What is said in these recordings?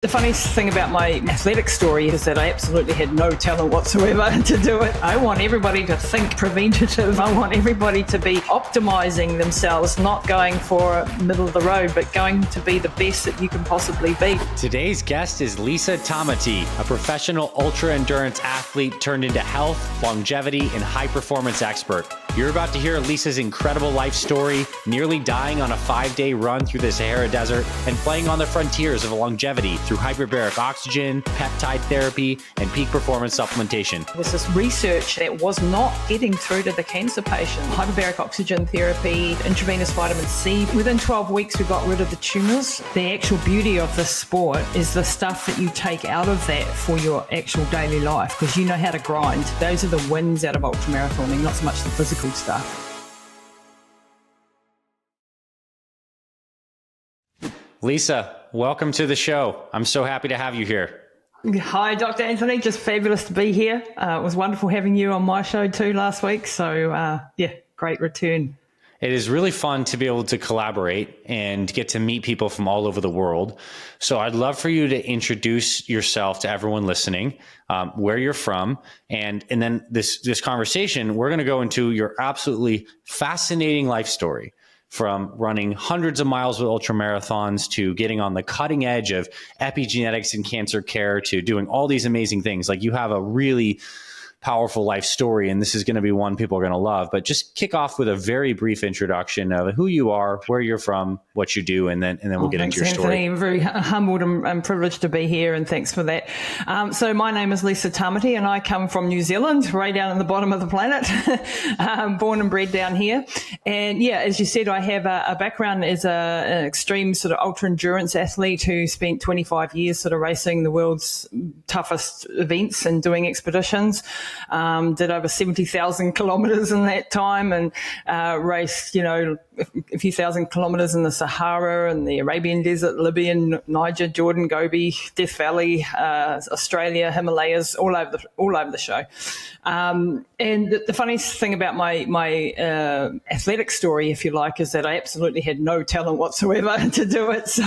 The funniest thing about my athletic story is that I absolutely had no talent whatsoever to do it. I want everybody to think preventative. I want everybody to be optimizing themselves, not going for middle of the road, but going to be the best that you can possibly be. Today's guest is Lisa Tamati, a professional ultra-endurance athlete turned into health, longevity, and high-performance expert. You're about to hear Lisa's incredible life story, nearly dying on a 5-day run through the Sahara Desert and playing on the frontiers of longevity through hyperbaric oxygen, peptide therapy, and peak performance supplementation. There was this research that was not getting through to the cancer patient. Hyperbaric oxygen therapy, intravenous vitamin C. Within 12 weeks, we got rid of the tumours. The actual beauty of this sport is the stuff that you take out of that for your actual daily life, because you know how to grind. Those are the wins out of ultramarathoning, not so much the physical stuff. Lisa, welcome to the show. I'm so happy to have you here. Hi, Dr. Anthony. Just fabulous to be here. It was wonderful having you on my show too last week. So, great return. It is really fun to be able to collaborate and get to meet people from all over the world. So I'd love for you to introduce yourself to everyone listening, where you're from, and then this conversation, we're going to go into your absolutely fascinating life story. From running hundreds of miles with ultramarathons to getting on the cutting edge of epigenetics and cancer care to doing all these amazing things. Like, you have a really powerful life story, and this is going to be one people are going to love. But just kick off with a very brief introduction of who you are, where you're from, what you do, and then we'll get into your story. Anthony, I'm very humbled and privileged to be here, and thanks for that. So my name is Lisa Tamati, and I come from New Zealand, right down in the bottom of the planet, born and bred down here. And yeah, as you said, I have a background as an extreme sort of ultra endurance athlete who spent 25 years sort of racing the world's toughest events and doing expeditions. Did over 70,000 kilometers in that time, and raced, a few thousand kilometers in the Sahara and the Arabian Desert, Libya, Niger, Jordan, Gobi, Death Valley, Australia, Himalayas, all over the show. And the funniest thing about my athletic story, if you like, is that I absolutely had no talent whatsoever to do it. So,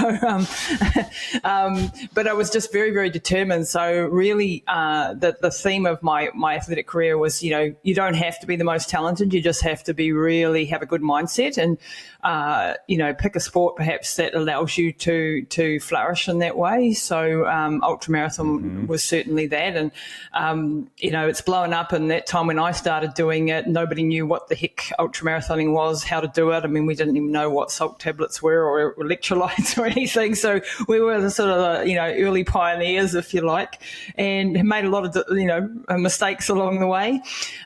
but I was just very, very determined. So really, the theme of my athletic career was, you don't have to be the most talented. You just have to have a good mindset and, pick a sport perhaps that allows you to flourish in that way. So, ultramarathon was certainly that. And, it's blown up. And that time when I started doing it, nobody knew what the heck ultramarathoning was, how to do it. I mean, we didn't even know what salt tablets were or electrolytes or anything. So we were the sort of, early pioneers, if you like, and made a lot of, mistakes along the way.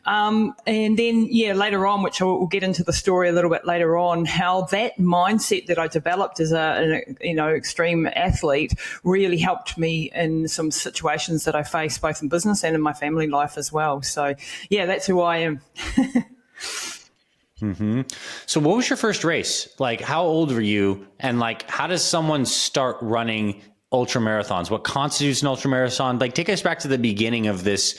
And then, later on, which we'll get into the story a little bit later on, how that mindset that I developed as an extreme athlete really helped me in some situations that I faced both in business and in my family life as well. So, that's who I am. So what was your first race? Like, how old were you? And how does someone start running ultra marathons? What constitutes an ultra marathon? Take us back to the beginning of this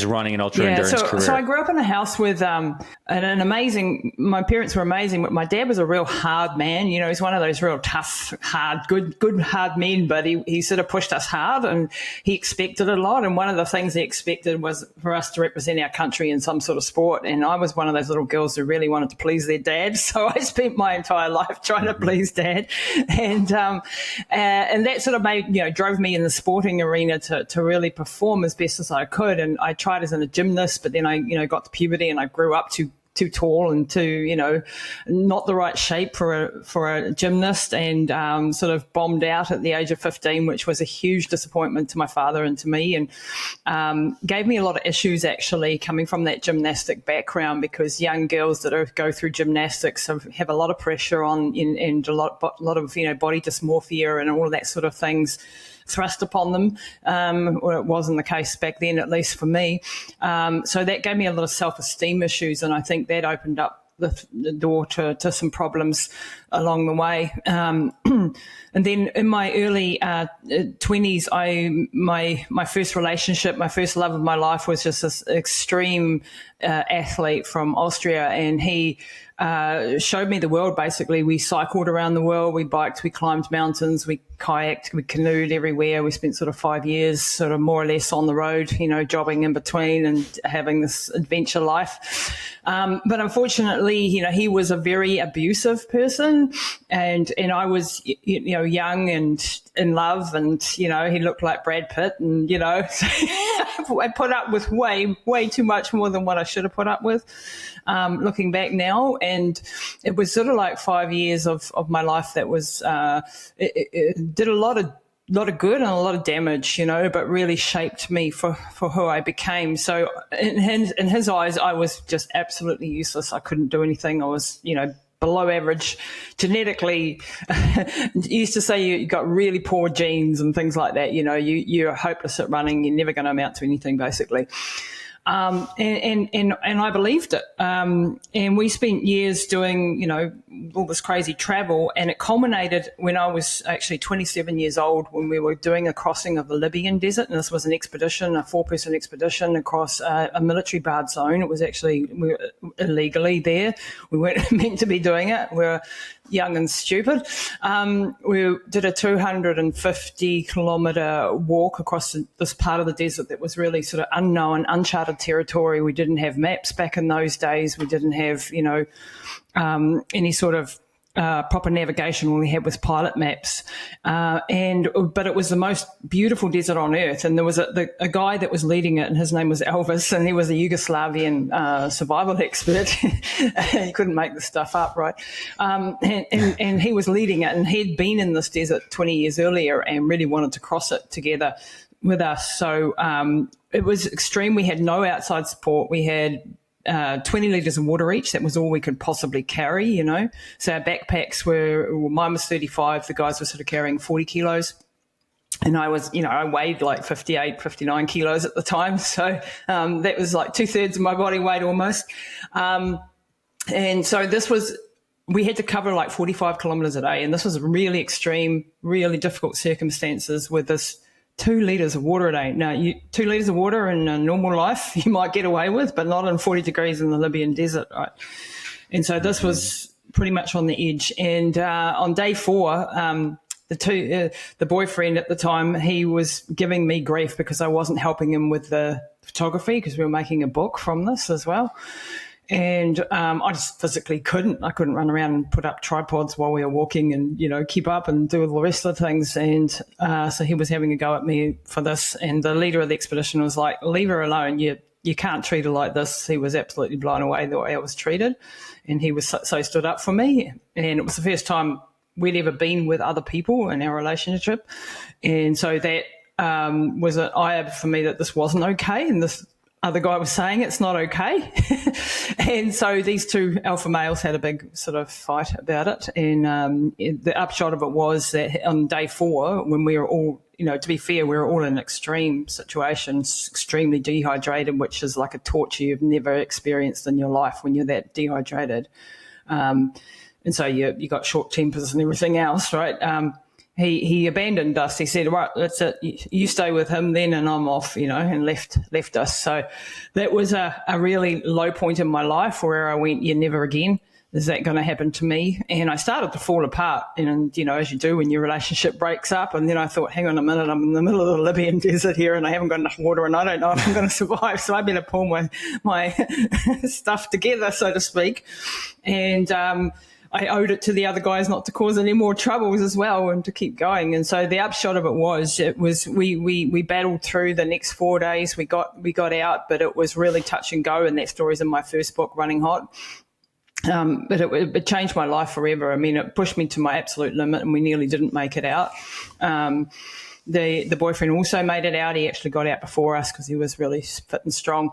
running and ultra endurance career. So I grew up in a house with an amazing. My parents were amazing, but my dad was a real hard man. He's one of those real tough, hard, good hard men. But he sort of pushed us hard, and he expected a lot. And one of the things he expected was for us to represent our country in some sort of sport. And I was one of those little girls who really wanted to please their dad. So I spent my entire life trying to please dad, and that sort of drove me in the sporting arena to really perform as best as I could. And I tried as a gymnast, but then I, got to puberty and I grew up too tall and too, not the right shape for a gymnast, and sort of bombed out at the age of 15, which was a huge disappointment to my father and to me, and gave me a lot of issues actually coming from that gymnastic background, because young girls that go through gymnastics have a lot of pressure on and a lot of body dysmorphia and all of that sort of things thrust upon them, or it wasn't the case back then, at least for me. So that gave me a lot of self-esteem issues, and I think that opened up the door to some problems along the way. And then in my early 20s, my first relationship, my first love of my life was just this extreme athlete from Austria, and he showed me the world. Basically, we cycled around the world, we biked, we climbed mountains, we kayaked, we canoed everywhere. We spent sort of 5 years sort of more or less on the road, jobbing in between and having this adventure life. But unfortunately, he was a very abusive person, and I was, young and in love, and, he looked like Brad Pitt, and, so I put up with way too much more than what I should have put up with, looking back now. And it was sort of like 5 years of my life that was, it did a lot of good and a lot of damage, but really shaped me for who I became. So in his eyes, I was just absolutely useless. I couldn't do anything. I was, below average genetically. You used to say you got really poor genes and things like that. You're hopeless at running. You're never going to amount to anything, basically. And I believed it. And we spent years doing, all this crazy travel, and it culminated when I was actually 27 years old, when we were doing a crossing of the Libyan desert. And this was an expedition, a 4-person expedition across a military barred zone. It was actually, we were illegally there. We weren't meant to be doing it. We were young and stupid. We did a 250-kilometre walk across this part of the desert that was really sort of unknown, uncharted territory. We didn't have maps back in those days. We didn't have, any sort of proper navigation. All we had was pilot maps. But it was the most beautiful desert on earth. And there was a guy that was leading it, and his name was Elvis, and he was a Yugoslavian survival expert. He couldn't make this stuff up, right? And he was leading it, and he'd been in this desert 20 years earlier and really wanted to cross it together with us. So it was extreme. We had no outside support. We had 20 litres of water each. That was all we could possibly carry, So our backpacks mine was 35. The guys were sort of carrying 40 kilos. And I was, I weighed like 58, 59 kilos at the time. So that was like 2/3 of my body weight almost. And so we had to cover like 45 kilometres a day. And this was really extreme, really difficult circumstances with this 2 litres of water a day. Now, 2 litres of water in a normal life you might get away with, but not in 40 degrees in the Libyan desert, right? And so this was pretty much on the edge. And on day 4, the boyfriend at the time, he was giving me grief because I wasn't helping him with the photography, because we were making a book from this as well. And I just physically couldn't. I couldn't run around and put up tripods while we were walking and, keep up and do all the rest of the things. And so he was having a go at me for this. And the leader of the expedition was like, leave her alone. You can't treat her like this. He was absolutely blown away the way I was treated. And he was so stood up for me. And it was the first time we'd ever been with other people in our relationship. And so that was an eye for me that this wasn't okay. And this other guy was saying it's not okay. And so these 2 alpha males had a big sort of fight about it. And the upshot of it was that on day 4, when we were all, to be fair, we were all in extreme situations, extremely dehydrated, which is like a torture you've never experienced in your life when you're that dehydrated. And so you got short tempers and everything else, right? He abandoned us. He said, right, that's it. You stay with him then, and I'm off, and left us. So that was a really low point in my life where I went, never again is that going to happen to me. And I started to fall apart, and, as you do when your relationship breaks up. And then I thought, hang on a minute, I'm in the middle of the Libyan desert here and I haven't got enough water and I don't know if I'm going to survive. So I better pull my stuff together, so to speak. And, I owed it to the other guys not to cause any more troubles as well and to keep going. And so the upshot of it was we battled through the next 4 days. We got out, but it was really touch and go. And that story's in my first book, Running Hot. But it changed my life forever. I mean, it pushed me to my absolute limit, and we nearly didn't make it out. The boyfriend also made it out. He actually got out before us because he was really fit and strong.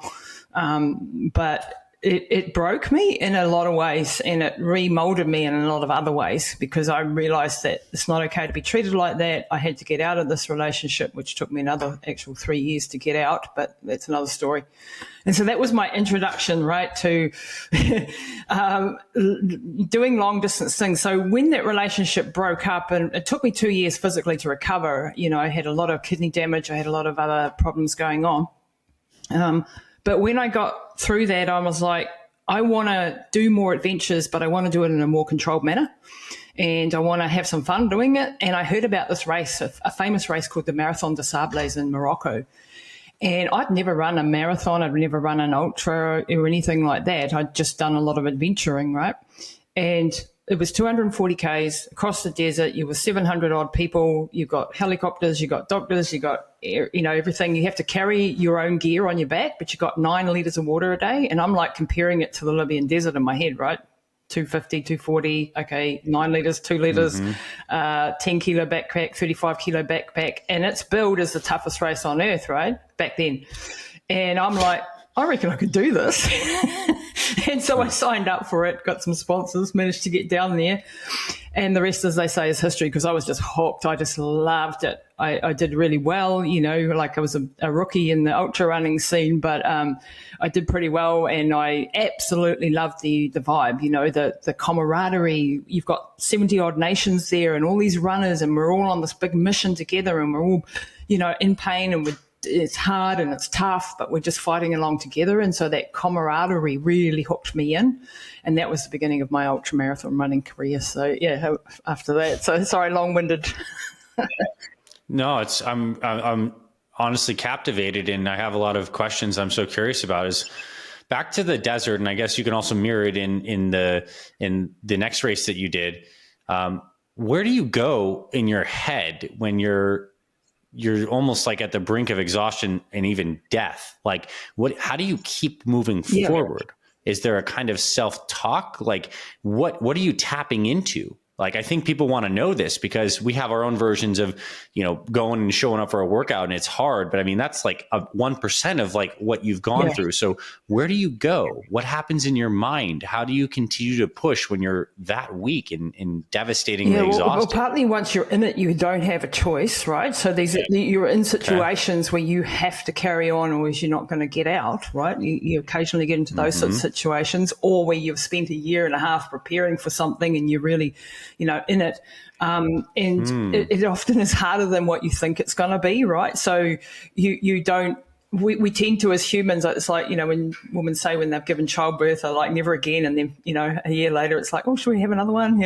But it broke me in a lot of ways, and it remolded me in a lot of other ways, because I realized that it's not okay to be treated like that. I had to get out of this relationship, which took me another actual 3 years to get out, but that's another story. And so that was my introduction, right, to doing long distance things. So when that relationship broke up, and it took me 2 years physically to recover, I had a lot of kidney damage. I had a lot of other problems going on. But when I got through that, I was like, I want to do more adventures, but I want to do it in a more controlled manner. And I want to have some fun doing it. And I heard about this race, a famous race called the Marathon des Sables in Morocco. And I'd never run a marathon. I'd never run an ultra or anything like that. I'd just done a lot of adventuring, right? And it was 240 Ks across the desert. You were 700 odd people. You got helicopters, you got doctors, you got, everything. You have to carry your own gear on your back, but you got 9 liters of water a day. And I'm like comparing it to the Libyan desert in my head, right? 250, 240, okay, 9 liters, 2 liters, 10 kilo backpack, 35 kilo backpack. And it's billed as the toughest race on earth, right? Back then. And I'm like, I reckon I could do this. And so I signed up for it, got some sponsors, managed to get down there. And the rest, as they say, is history, because I was just hooked. I just loved it. I did really well, like I was a rookie in the ultra running scene, but I did pretty well, and I absolutely loved the vibe, the camaraderie. You've got 70 odd nations there and all these runners, and we're all on this big mission together, and we're all, in pain, and it's hard and it's tough, but we're just fighting along together. And so that camaraderie really hooked me in. And that was the beginning of my ultra marathon running career. So yeah, after that, so sorry, long-winded. No, I'm honestly captivated, and I have a lot of questions I'm so curious about. Is back to the desert, and I guess you can also mirror it in the next race that you did. Where do you go in your head when you're almost like at the brink of exhaustion and even death? Like, how do you keep moving forward? Is there a kind of self-talk? Like, what are you tapping into? Like, I think people want to know this, because we have our own versions of, going and showing up for a workout, and it's hard. But I mean, that's like 1% of like what you've gone through. So where do you go? What happens in your mind? How do you continue to push when you're that weak and devastatingly exhausted? Well, partly once you're in it, you don't have a choice, right? So you're in situations where you have to carry on, or you're not going to get out, right? You occasionally get into those sorts of situations, or where you've spent a year and a half preparing for something and you're really, in it. It often is harder than what you think it's going to be, right? So you don't, we tend to, as humans, it's like, when women say when they've given childbirth, they're like, never again. And then, a year later, it's like, oh, should we have another one?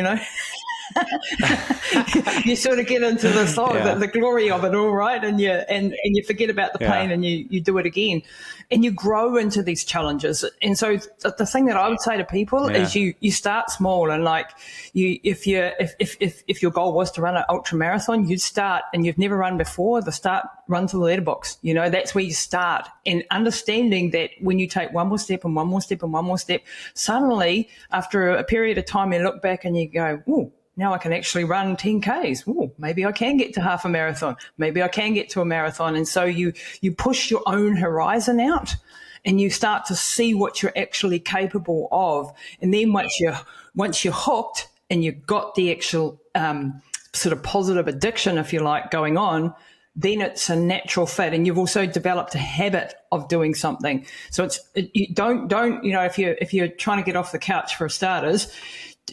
You sort of get into the glory of it all, right? And you forget about the pain, and you do it again, and you grow into these challenges. And so the thing that I would say to people is you start small, and like if your goal was to run an ultra marathon, you'd start, and you've never run before, run to the letterbox. That's where you start, and understanding that when you take one more step and one more step and one more step, suddenly after a period of time, you look back and you go, ooh, now I can actually run 10 Ks. Ooh, maybe I can get to half a marathon. Maybe I can get to a marathon. And so you push your own horizon out, and you start to see what you're actually capable of. And then once you're hooked and you've got the actual sort of positive addiction, if you like, going on, then it's a natural fit, and you've also developed a habit of doing something. So you don't if you're trying to get off the couch, for starters,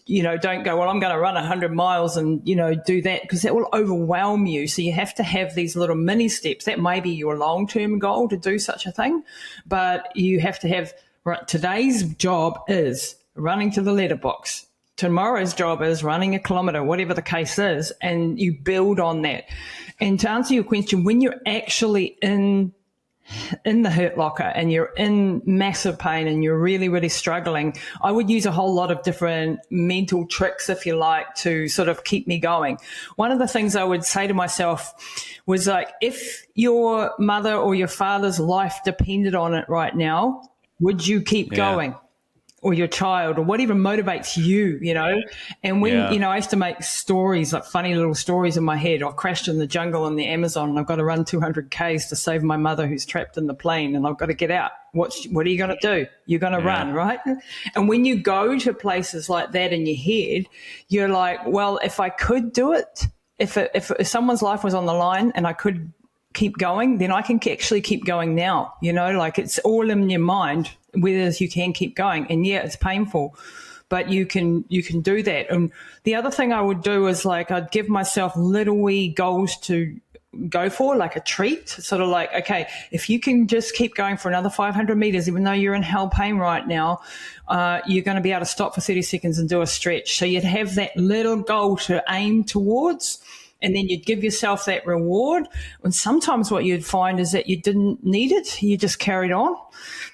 don't go, well, I'm going to run 100 miles and, do that, because that will overwhelm you. So you have to have these little mini steps. That may be your long-term goal, to do such a thing, but you have to have, right, today's job is running to the letterbox. Tomorrow's job is running a kilometre, whatever the case is, and you build on that. And to answer your question, when you're actually in the hurt locker and you're in massive pain and you're really, really struggling, I would use a whole lot of different mental tricks, if you like, to sort of keep me going. One of the things I would say to myself was, like, if your mother or your father's life depended on it right now, would you keep going? or your child or whatever motivates you, you know. And when, you know, I used to make stories, like funny little stories in my head. I crashed in the jungle in the Amazon and I've got to run 200 Ks to save my mother who's trapped in the plane and I've got to get out. What are you going to do? You're going to run, right? And when you go to places like that in your head, you're like, well, if I could do it, if someone's life was on the line and I could keep going, then I can actually keep going now, you know, like it's all in your mind whether you can keep going. And yeah, it's painful, but you can do that. And the other thing I would do is like I'd give myself little wee goals to go for, like a treat, sort of like, okay, if you can just keep going for another 500 meters, even though you're in hell pain right now, you're going to be able to stop for 30 seconds and do a stretch. So you'd have that little goal to aim towards, and then you'd give yourself that reward. And sometimes what you'd find is that you didn't need it. You just carried on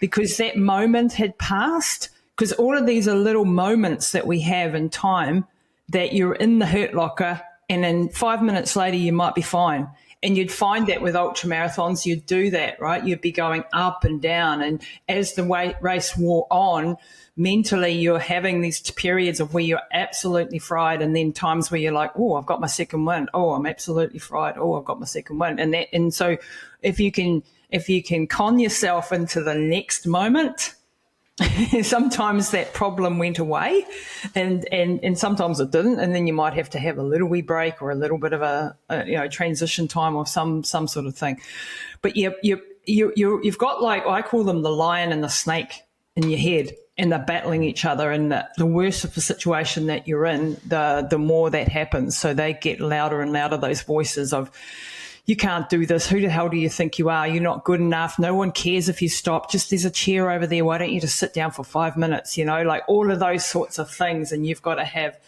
because that moment had passed. Because all of these are little moments that we have in time that you're in the hurt locker and then 5 minutes later you might be fine. And you'd find that with ultra marathons, you'd do that, right? You'd be going up and down. And as the race wore on, mentally you're having these periods of where you're absolutely fried, and then times where you're like, oh, I've got my second win. Oh, I'm absolutely fried. Oh, I've got my second win. And so if you can con yourself into the next moment, sometimes that problem went away and sometimes it didn't, and then you might have to have a little wee break or a little bit of a transition time or some sort of thing. But you've got, like, I call them the lion and the snake in your head, and they're battling each other, and the worse of the situation that you're in, the more that happens. So they get louder and louder, those voices of, you can't do this. Who the hell do you think you are? You're not good enough. No one cares if you stop. Just there's a chair over there. Why don't you just sit down for 5 minutes? You know, like all of those sorts of things. And you've got to have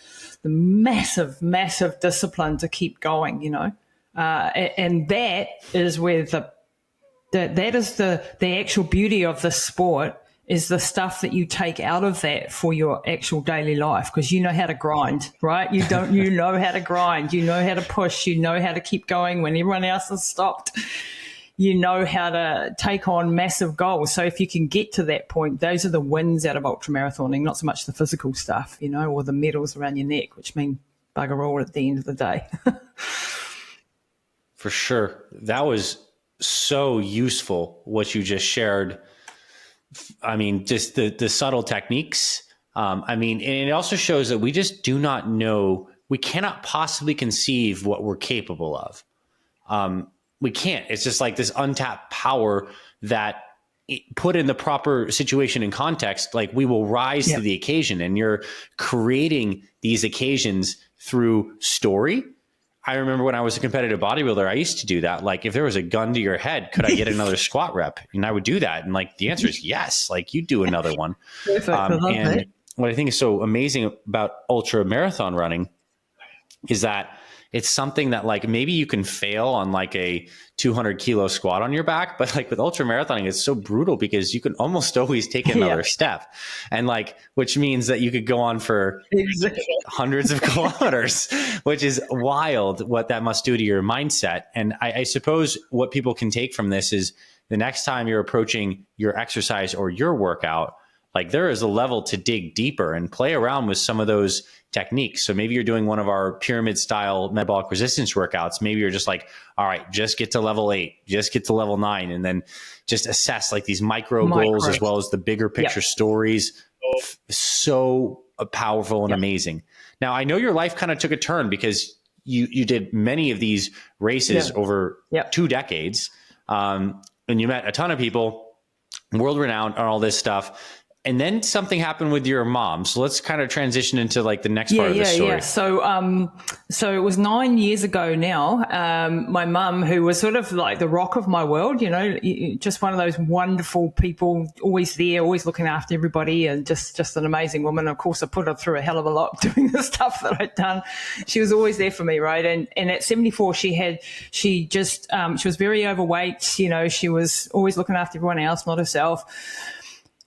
the massive, massive discipline to keep going, you know. And that is where that is the actual beauty of this sport, is the stuff that you take out of that for your actual daily life, because you know how to grind, right? You know how to grind, you know how to push, you know how to keep going when everyone else has stopped. You know how to take on massive goals. So if you can get to that point, those are the wins out of ultramarathoning, not so much the physical stuff, you know, or the medals around your neck, which mean bugger all at the end of the day. For sure. That was so useful, what you just shared. I mean, just the subtle techniques. I mean, and it also shows that we just do not know, we cannot possibly conceive what we're capable of. We can't. It's just like this untapped power that, put in the proper situation and context, like we will rise to the occasion. And you're creating these occasions through story. I remember when I was a competitive bodybuilder, I used to do that. Like, if there was a gun to your head, could I get another squat rep? And I would do that. And like, the answer is yes. Like, you do another one. And what I think is so amazing about ultra marathon running is that it's something that, like, maybe you can fail on like a 200 kilo squat on your back, but like with ultra marathoning, it's so brutal because you can almost always take another step, and like, which means that you could go on for hundreds of kilometers, which is wild what that must do to your mindset. And I suppose what people can take from this is, the next time you're approaching your exercise or your workout, like, there is a level to dig deeper and play around with some of those techniques. So maybe you're doing one of our pyramid style metabolic resistance workouts. Maybe you're just like, all right, just get to level 8, just get to level 9, and then just assess like these micro goals as well as the bigger picture stories. So powerful and amazing. Now, I know your life kind of took a turn because you did many of these races over 2 decades, and you met a ton of people, world renowned and all this stuff. And then something happened with your mom. So let's kind of transition into like the next part of the story. Yeah. So it was 9 years ago now. My mum, who was sort of like the rock of my world, you know, just one of those wonderful people, always there, always looking after everybody, and just an amazing woman. Of course, I put her through a hell of a lot doing the stuff that I'd done. She was always there for me, right? And at 74, she was very overweight. You know, she was always looking after everyone else, not herself.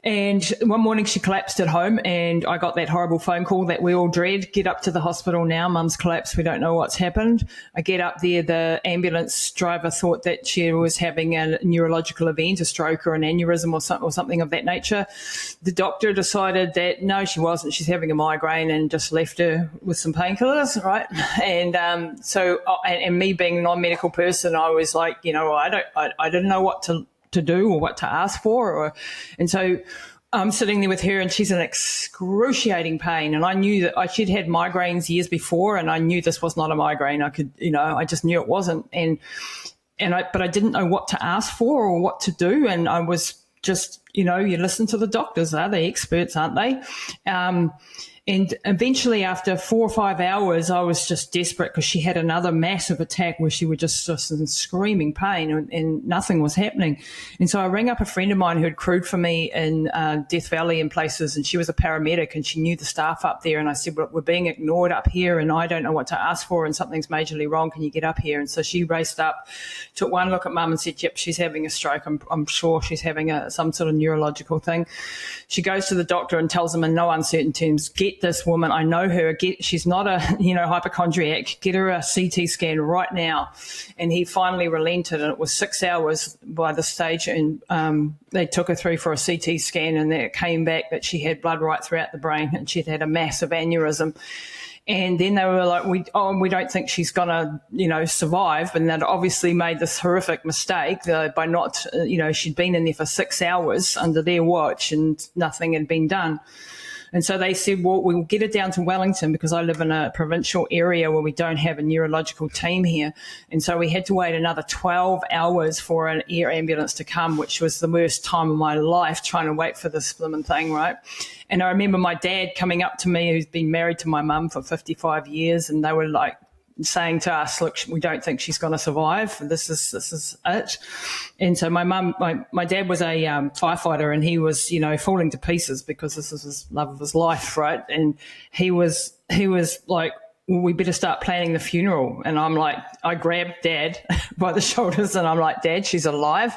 And one morning she collapsed at home, and I got that horrible phone call that we all dread. Get up to the hospital now. Mum's collapsed. We don't know what's happened. I get up there. The ambulance driver thought that she was having a neurological event, a stroke or an aneurysm or something of that nature. The doctor decided that no, she wasn't. She's having a migraine, and just left her with some painkillers, right? And so me being a non-medical person, I was like, I didn't know what to do or what to ask for, and so I'm sitting there with her, and she's in excruciating pain, and I knew that she'd had migraines years before, and I knew this was not a migraine. I just knew it wasn't, but I didn't know what to ask for or what to do, and I was just, you listen to the doctors, they're the experts, aren't they? And eventually, after 4 or 5 hours, I was just desperate because she had another massive attack where she was just in screaming pain, and nothing was happening. And so I rang up a friend of mine who had crewed for me in Death Valley and places, and she was a paramedic, and she knew the staff up there. And I said, we're being ignored up here, and I don't know what to ask for, and something's majorly wrong. Can you get up here? And so she raced up, took one look at Mum and said, yep, she's having a stroke. I'm sure she's having some sort of neurological thing. She goes to the doctor and tells him in no uncertain terms, get this woman, I know her, she's not a hypochondriac, get her a CT scan right now. And he finally relented, and it was 6 hours by the stage, and they took her through for a CT scan, and it came back that she had blood right throughout the brain, and she'd had a massive aneurysm. And then they were like, we don't think she's going to, survive. And they'd obviously made this horrific mistake by not, she'd been in there for 6 hours under their watch, and nothing had been done. And so they said, well, we'll get it down to Wellington, because I live in a provincial area where we don't have a neurological team here. And so we had to wait another 12 hours for an air ambulance to come, which was the worst time of my life, trying to wait for this blooming thing, right? And I remember my dad coming up to me, who's been married to my mum for 55 years, and they were like, saying to us, look, we don't think she's going to survive. This is it. And so my dad was a firefighter, and he was, falling to pieces because this is his love of his life, right? And he was like, well, we better start planning the funeral. And I'm like, I grabbed Dad by the shoulders, and I'm like, Dad, she's alive,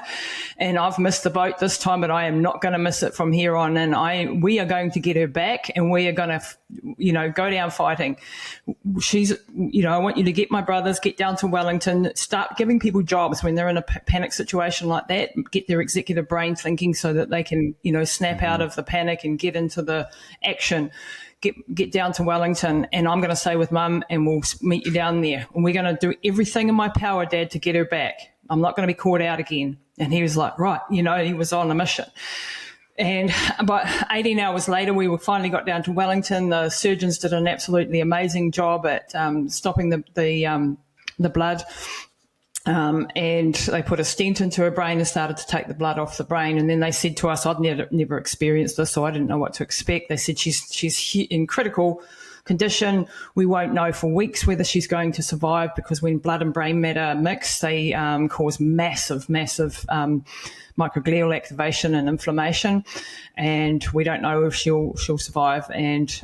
and I've missed the boat this time, but I am not going to miss it from here on. And we are going to get her back, and we are going to, go down fighting. I want you to get my brothers, get down to Wellington, start giving people jobs when they're in a panic situation like that, get their executive brain thinking so that they can, snap out of the panic and get into the action. Get down to Wellington, and I'm going to stay with Mum, and we'll meet you down there. And we're going to do everything in my power, Dad, to get her back. I'm not going to be caught out again. And he was like, right, he was on a mission. And about 18 hours later, we finally got down to Wellington. The surgeons did an absolutely amazing job at stopping the blood. And they put a stent into her brain and started to take the blood off the brain. And then they said to us, I'd never experienced this, so I didn't know what to expect. They said she's in critical condition. We won't know for weeks whether she's going to survive, because when blood and brain matter mix, they cause massive microglial activation and inflammation, and we don't know if she'll survive. And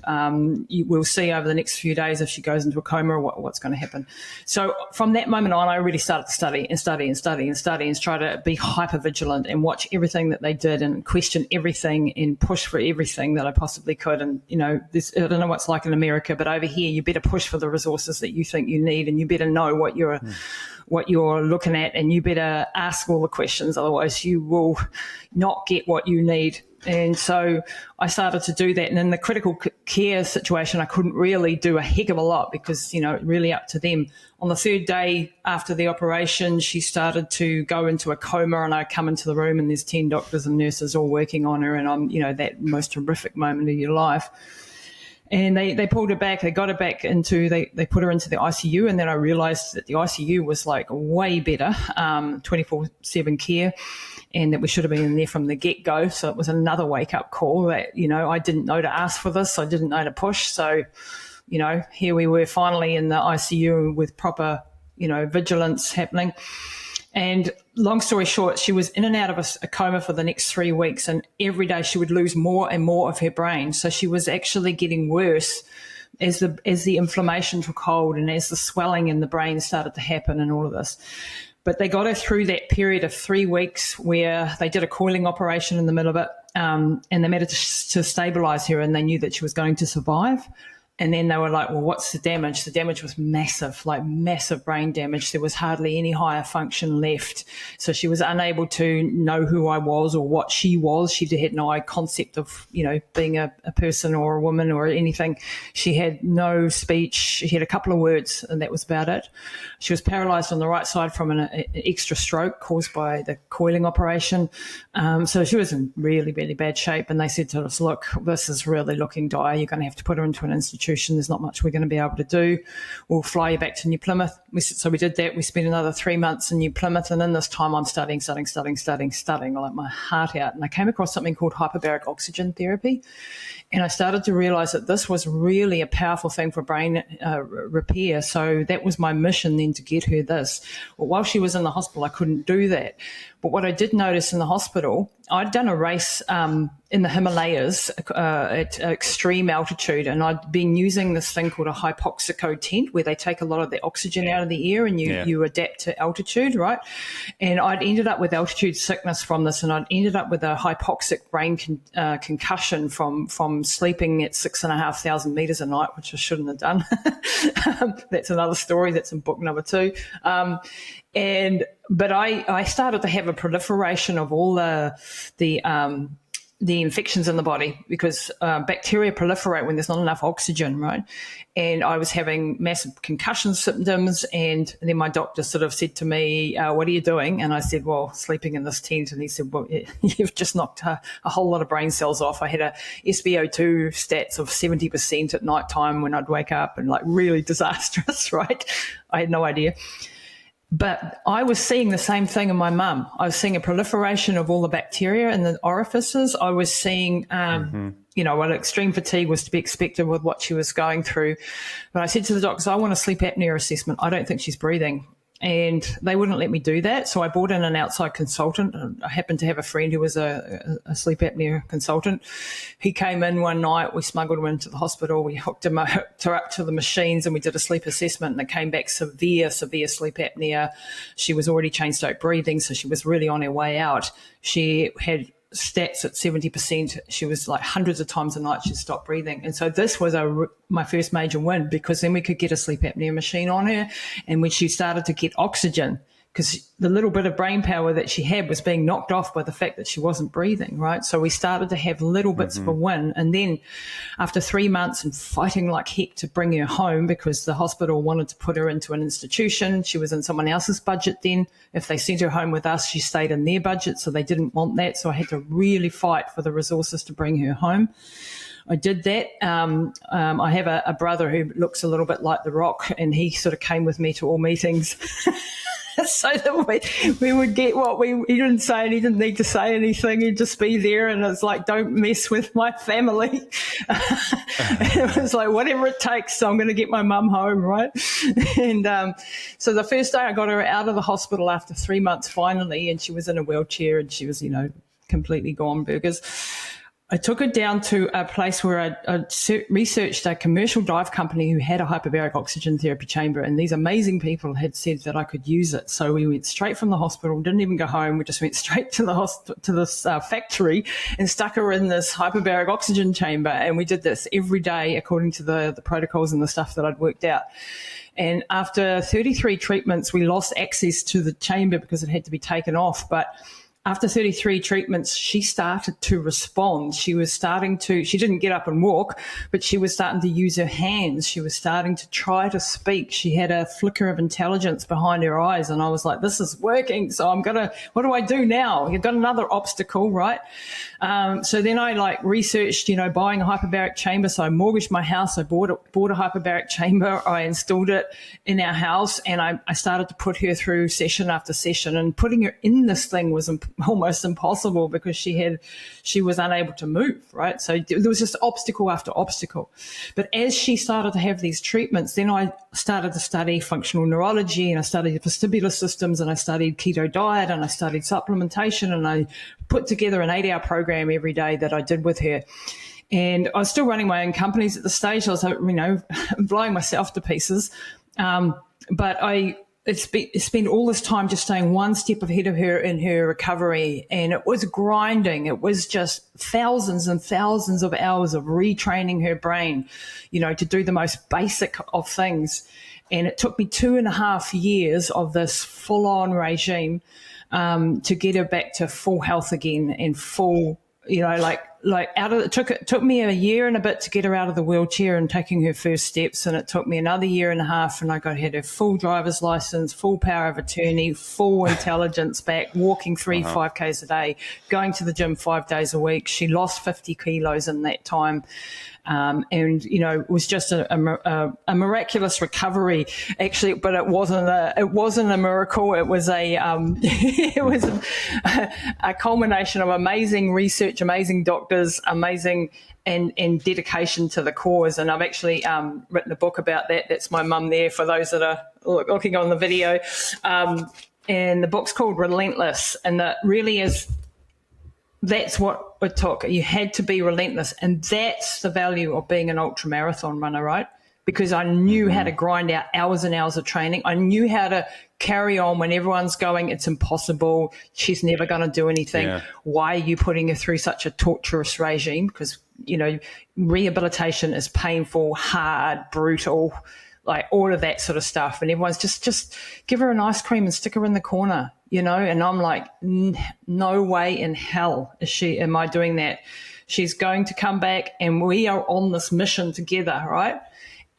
we'll see over the next few days if she goes into a coma or what's going to happen. So from that moment on, I really started to study and try to be hyper vigilant and watch everything that they did and question everything and push for everything that I possibly could. And I don't know what's like in America, but over here you better push for the resources that you think you need, and you better know what you're looking at, and you better ask all the questions, otherwise you will not get what you need. And so I started to do that. And in the critical care situation, I couldn't really do a heck of a lot, because, really up to them. On the third day after the operation, she started to go into a coma, and I come into the room and there's 10 doctors and nurses all working on her. And I'm, that most horrific moment of your life. And they pulled her back. They got her back they put her into the ICU. And then I realized that the ICU was like way better, 24/7 care, and that we should have been in there from the get-go. So it was another wake-up call that, I didn't know to ask for this. I didn't know to push. So, here we were finally in the ICU with proper, vigilance happening. And long story short, she was in and out of a coma for the next 3 weeks, and every day she would lose more and more of her brain. So she was actually getting worse as the inflammation took hold and as the swelling in the brain started to happen and all of this. But they got her through that period of 3 weeks where they did a coiling operation in the middle of it. and they made it to stabilize her, and they knew that she was going to survive. And then they were like, well, what's the damage? The damage was massive, like massive brain damage. There was hardly any higher function left. So she was unable to know who I was or what she was. She had no concept of, being a person or a woman or anything. She had no speech. She had a couple of words, and that was about it. She was paralyzed on the right side from an extra stroke caused by the coiling operation. So she was in really, really bad shape. And they said to us, look, this is really looking dire. You're going to have to put her into an institution. There's not much we're going to be able to do. We'll fly you back to New Plymouth. So we did that. We spent another 3 months in New Plymouth, and in this time I'm studying like my heart out. And I came across something called hyperbaric oxygen therapy, and I started to realize that this was really a powerful thing for brain repair. So that was my mission then, to get her this. Well, while she was in the hospital, I couldn't do that. But what I did notice in the hospital, I'd done a race in the Himalayas at extreme altitude, and I'd been using this thing called a hypoxico tent, where they take a lot of the oxygen out of the air and you adapt to altitude, right? And I'd ended up with altitude sickness from this, and I'd ended up with a hypoxic brain concussion from sleeping at 6,500 meters a night, which I shouldn't have done. That's another story. That's in book number 2. But I started to have a proliferation of all the infections in the body, because bacteria proliferate when there's not enough oxygen, right? And I was having massive concussion symptoms, and then my doctor sort of said to me, what are you doing? And I said, well, sleeping in this tent. And he said, well, you've just knocked a whole lot of brain cells off. I had a SpO2 stats of 70% at night time when I'd wake up, and like really disastrous, right? I had no idea. But I was seeing the same thing in my mum. I was seeing a proliferation of all the bacteria in the orifices. I was seeing, well, extreme fatigue was to be expected with what she was going through. But I said to the doctors, I want a sleep apnea assessment. I don't think she's breathing. And they wouldn't let me do that. So I brought in an outside consultant. I happened to have a friend who was a sleep apnea consultant. He came in one night. We smuggled him into the hospital. We hooked her up to the machines, and we did a sleep assessment, and it came back severe sleep apnea. She was already chain stroke breathing, so she was really on her way out. She had stats at 70%. She was like hundreds of times a night she'd stop breathing. And so this was my first major win, because then we could get a sleep apnea machine on her. And when she started to get oxygen, because the little bit of brain power that she had was being knocked off by the fact that she wasn't breathing, right? So we started to have little bits of a win. And then after 3 months and fighting like heck to bring her home, because the hospital wanted to put her into an institution, she was in someone else's budget then. If they sent her home with us, she stayed in their budget, so they didn't want that. So I had to really fight for the resources to bring her home. I did that. I have a brother who looks a little bit like The Rock, and he sort of came with me to all meetings. So that we would get he didn't say, and he didn't need to say anything. He'd just be there, and it's like, don't mess with my family. It was like, whatever it takes, so I'm going to get my mum home, right? And so the first day I got her out of the hospital after 3 months finally, and she was in a wheelchair, and she was, completely gone burgers. I took her down to a place where I researched a commercial dive company who had a hyperbaric oxygen therapy chamber, and these amazing people had said that I could use it. So we went straight from the hospital, didn't even go home. We just went straight to this factory and stuck her in this hyperbaric oxygen chamber, and we did this every day according to the protocols and the stuff that I'd worked out. And after 33 treatments, we lost access to the chamber because it had to be taken off, but after 33 treatments, she started to respond. She didn't get up and walk, but she was starting to use her hands. She was starting to try to speak. She had a flicker of intelligence behind her eyes. And I was like, this is working. So what do I do now? You've got another obstacle, right? So then I researched, buying a hyperbaric chamber. So I mortgaged my house. I bought a hyperbaric chamber. I installed it in our house, and I started to put her through session after session, and putting her in this thing was almost impossible because she was unable to move, right? So there was just obstacle after obstacle. But as she started to have these treatments, then I started to study functional neurology, and I studied vestibular systems, and I studied keto diet, and I studied supplementation, and I put together an 8-hour program every day that I did with her. And I was still running my own companies at the stage. I was, blowing myself to pieces. But spent all this time just staying one step ahead of her in her recovery, and it was grinding. It was just thousands and thousands of hours of retraining her brain, to do the most basic of things. And it took me 2.5 years of this full-on regime to get her back to full health again and full, it took me a year and a bit to get her out of the wheelchair and taking her first steps, and it took me another 1.5 years, and I had her full driver's license, full power of attorney, full intelligence back, walking 5Ks a day, going to the gym 5 days a week. She lost 50 kilos in that time. It was just a miraculous recovery, actually, but it wasn't a miracle. It was it was a culmination of amazing research, amazing doctors, amazing and dedication to the cause. And I've actually written a book about that. That's my mum there for those that are looking on the video. And the book's called Relentless, and that really is. That's what it took. You had to be relentless. And that's the value of being an ultra marathon runner, right? Because I knew how to grind out hours and hours of training. I knew how to carry on when everyone's going, it's impossible, she's never going to do anything. Yeah. Why are you putting her through such a torturous regime? Because, rehabilitation is painful, hard, brutal, like all of that sort of stuff. And everyone's just give her an ice cream and stick her in the corner. And I'm like, no way in hell am I doing that. She's going to come back, and we are on this mission together, right?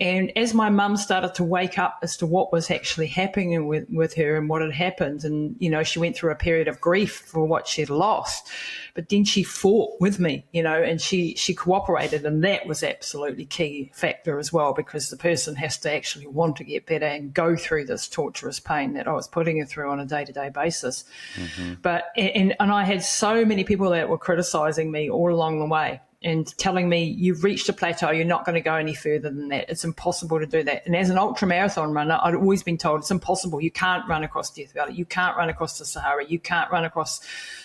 And as my mum started to wake up as to what was actually happening with her and what had happened, and, she went through a period of grief for what she'd lost, but then she fought with me, and she cooperated, and that was absolutely key factor as well, because the person has to actually want to get better and go through this torturous pain that I was putting her through on a day-to-day basis. But and I had so many people that were criticizing me all along the way, and telling me, you've reached a plateau, you're not going to go any further than that. It's impossible to do that. And as an ultra marathon runner, I'd always been told it's impossible. You can't run across Death Valley. You can't run across the Sahara. You can't run across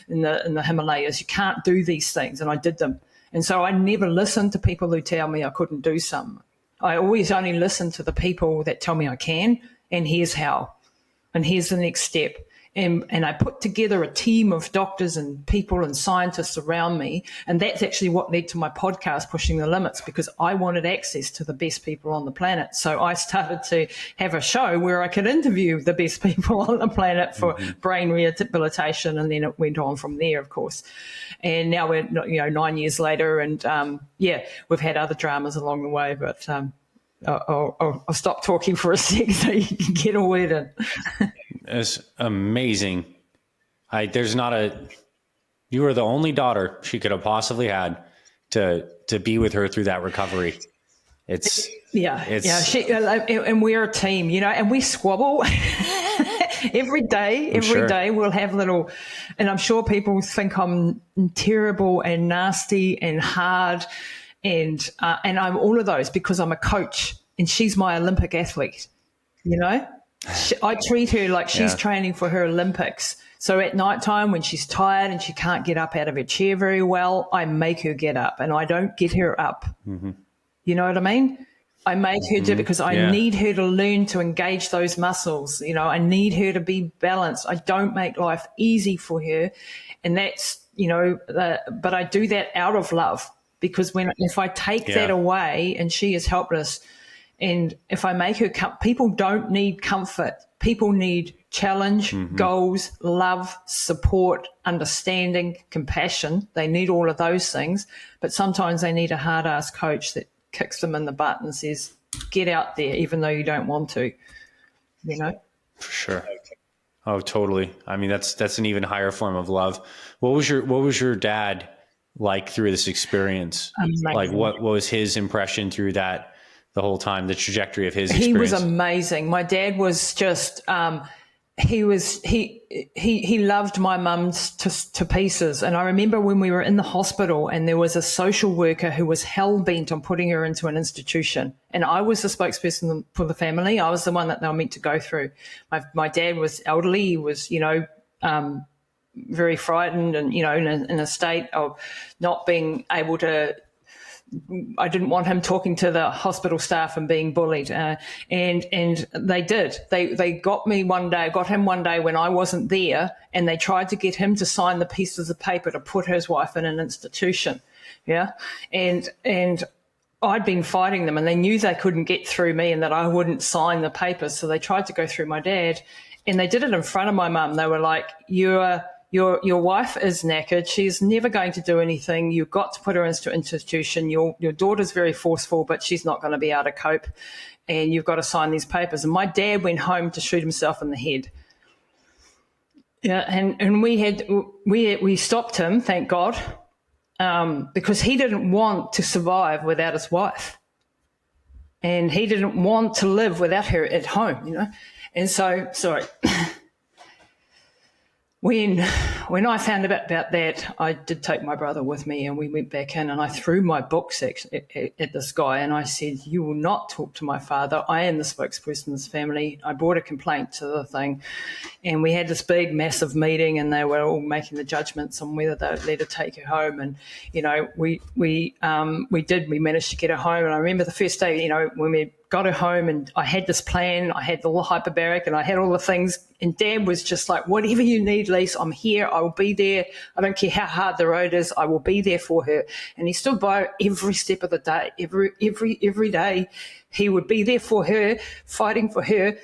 in the Himalayas. You can't do these things. And I did them. And so I never listened to people who tell me I couldn't do something. I always only listen to the people that tell me I can, and here's how. And here's the next step. And I put together a team of doctors and people and scientists around me. And that's actually what led to my podcast, Pushing the Limits, because I wanted access to the best people on the planet. So I started to have a show where I could interview the best people on the planet for brain rehabilitation. And then it went on from there, of course. And now we're, 9 years later, and we've had other dramas along the way, but I'll stop talking for a sec so you can get a word in. It's amazing. You were the only daughter she could have possibly had to be with her through that recovery. And we're a team, and we squabble every day. Every day we'll have little, and I'm sure people think I'm terrible and nasty and hard, and I'm all of those because I'm a coach and she's my Olympic athlete, I treat her like she's training for her Olympics. So at nighttime when she's tired and she can't get up out of her chair very well, I make her get up, and I don't get her up. Mm-hmm. You know what I mean? I make her do it because I need her to learn to engage those muscles. I need her to be balanced. I don't make life easy for her. And that's, but I do that out of love, because if I take that away and she is helpless, and if I make her people don't need comfort. People need challenge, goals, love, support, understanding, compassion. They need all of those things. But sometimes they need a hard-ass coach that kicks them in the butt and says, get out there, even though you don't want to, For sure. Oh, totally. I mean, that's an even higher form of love. What was your dad like through this experience? Amazing. Like what was his impression through that? The whole time, the trajectory of his experience? He was amazing. My dad was just, he loved my mum to pieces. And I remember when we were in the hospital and there was a social worker who was hell-bent on putting her into an institution. And I was the spokesperson for the family. I was the one that they were meant to go through. My dad was elderly. He was, very frightened and, in a state of not being able to I didn't want him talking to the hospital staff and being bullied. And they did. They got him one day when I wasn't there, and they tried to get him to sign the pieces of paper to put his wife in an institution. Yeah. And I'd been fighting them, and they knew they couldn't get through me and that I wouldn't sign the papers. So they tried to go through my dad, and they did it in front of my mum. They were like, your wife is knackered. She's never going to do anything. You've got to put her into institution. Your daughter's very forceful, but she's not going to be able to cope. And you've got to sign these papers. And my dad went home to shoot himself in the head. Yeah, and we stopped him, thank God, because he didn't want to survive without his wife. And he didn't want to live without her at home, And so, sorry. When I found out about that, I did take my brother with me, and we went back in, and I threw my books at this guy, and I said, "You will not talk to my father. I am the spokesperson of this family." I brought a complaint to the thing, and we had this big, massive meeting, and they were all making the judgments on whether they'd let her take her home. And we managed to get her home. And I remember the first day, when we got her home, and I had this plan. I had the hyperbaric, and I had all the things. And Dad was just like, "Whatever you need, Lisa, I'm here. I will be there. I don't care how hard the road is. I will be there for her." And he stood by her every step of the day. Every day, he would be there for her, fighting for her.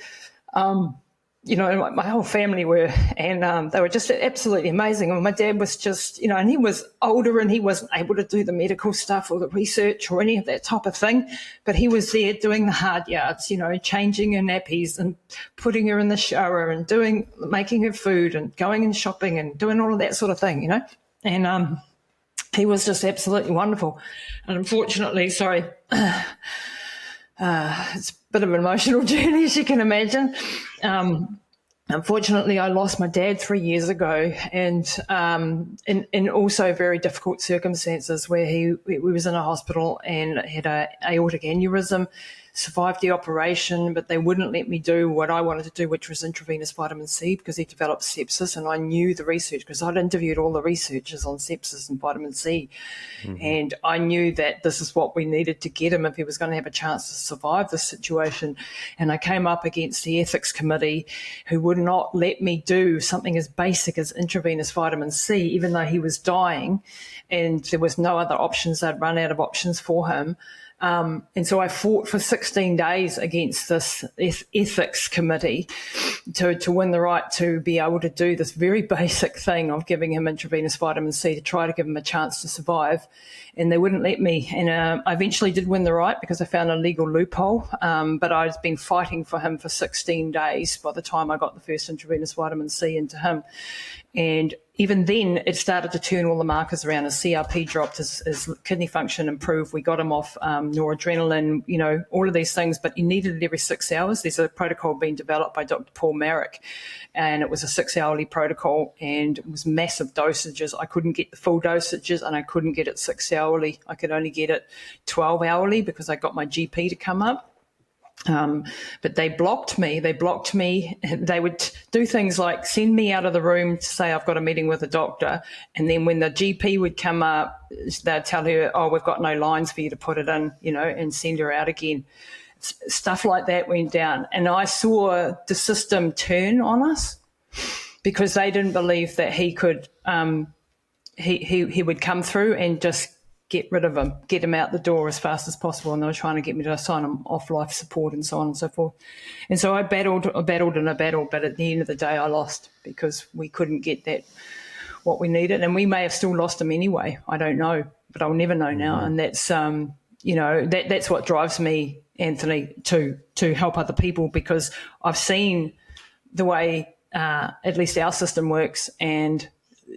My whole family were, and they were just absolutely amazing. And my dad was just, and he was older, and he wasn't able to do the medical stuff or the research or any of that type of thing, but he was there doing the hard yards, changing her nappies and putting her in the shower and making her food and going and shopping and doing all of that sort of thing, and he was just absolutely wonderful. And unfortunately, sorry, it's a bit of an emotional journey, as you can imagine. Unfortunately, I lost my dad 3 years ago, and in also very difficult circumstances, where he was in a hospital and had an aortic aneurysm. Survived the operation, but they wouldn't let me do what I wanted to do, which was intravenous vitamin C, because he developed sepsis, and I knew the research because I'd interviewed all the researchers on sepsis and vitamin C, and I knew that this is what we needed to get him if he was going to have a chance to survive this situation. And I came up against the ethics committee, who would not let me do something as basic as intravenous vitamin C, even though he was dying, and there was no other options. They'd run out of options for him. And so I fought for 16 days against this ethics committee to win the right to be able to do this very basic thing of giving him intravenous vitamin C to try to give him a chance to survive. And they wouldn't let me. And I eventually did win the right because I found a legal loophole. But I'd been fighting for him for 16 days by the time I got the first intravenous vitamin C into him. And even then, it started to turn all the markers around. His CRP dropped, his kidney function improved. We got him off noradrenaline, all of these things, but you needed it every 6 hours. There's a protocol being developed by Dr. Paul Marek, and it was a 6-hourly protocol, and it was massive dosages. I couldn't get the full dosages, and I couldn't get it 6-hourly. I could only get it 12-hourly because I got my GP to come up. But they blocked me. They would do things like send me out of the room to say I've got a meeting with a doctor. And then when the GP would come up, they'd tell her, "Oh, we've got no lines for you to put it in," and send her out again. Stuff like that went down. And I saw the system turn on us because they didn't believe that he could, he would come through and just get rid of him, get him out the door as fast as possible. And they were trying to get me to sign him off life support and so on and so forth. And so I battled, but at the end of the day, I lost because we couldn't get that, what we needed. And we may have still lost him anyway. I don't know, but I'll never know now. And that's, that's what drives me, Anthony, to help other people, because I've seen the way at least our system works, and